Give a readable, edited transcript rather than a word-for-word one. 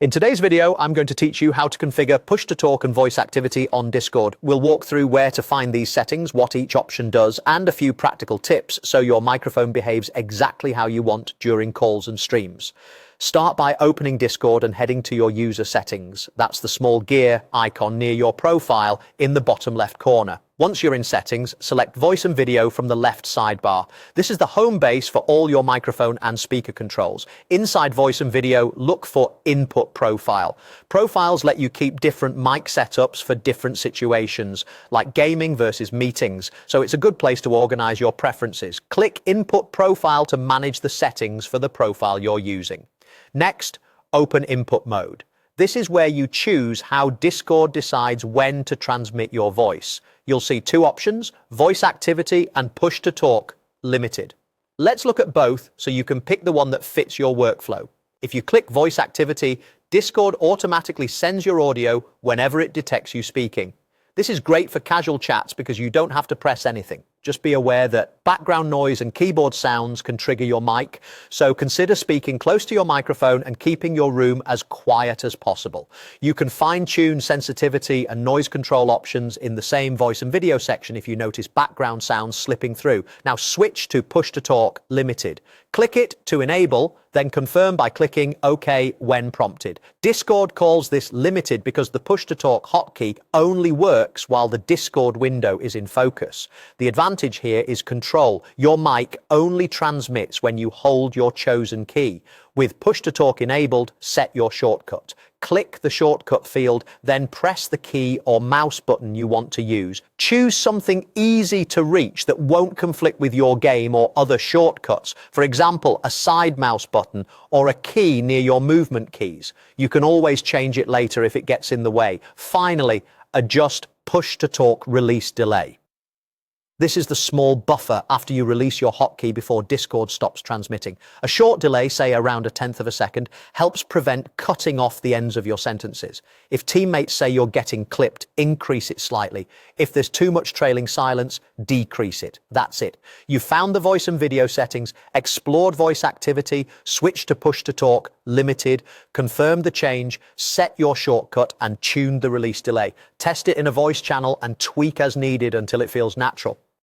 In today's video, I'm going to teach you how to configure push-to-talk and voice activity on Discord. We'll walk through where to find these settings, what each option does, and a few practical tips so your microphone behaves exactly how you want during calls and streams. Start by opening Discord and heading to your user settings. That's the small gear icon near your profile in the bottom left corner. Once you're in settings, select voice and video from the left sidebar. This is the home base for all your microphone and speaker controls. Inside voice and video, look for input profile. Profiles let you keep different mic setups for different situations, like gaming versus meetings. So it's a good place to organize your preferences. Click input profile to manage the settings for the profile you're using. Next, open input mode. This is where you choose how Discord decides when to transmit your voice. You'll see two options, voice activity and push to talk limited. Let's look at both so you can pick the one that fits your workflow. If you click voice activity, Discord automatically sends your audio whenever it detects you speaking. This is great for casual chats because you don't have to press anything. Just be aware that background noise and keyboard sounds can trigger your mic, so consider speaking close to your microphone and keeping your room as quiet as possible. You can fine-tune sensitivity and noise control options in the same voice and video section if you notice background sounds slipping through. Now switch to push to talk limited. Click it to enable, then confirm by clicking OK when prompted. Discord calls this limited because the push to talk hotkey only works while the Discord window is in focus. The advantage here is control. Your mic only transmits when you hold your chosen key. With push to talk enabled, set your shortcut. Click the shortcut field, then press the key or mouse button you want to use. Choose something easy to reach that won't conflict with your game or other shortcuts. For example, a side mouse button or a key near your movement keys. You can always change it later if it gets in the way. Finally, adjust push to talk release delay. This is the small buffer after you release your hotkey before Discord stops transmitting. A short delay, say around 1/10 of a second, helps prevent cutting off the ends of your sentences. If teammates say you're getting clipped, increase it slightly. If there's too much trailing silence, decrease it. That's it. You've found the voice and video settings, explored voice activity, switched to push to talk, limited, confirmed the change, set your shortcut, and tuned the release delay. Test it in a voice channel and tweak as needed until it feels natural.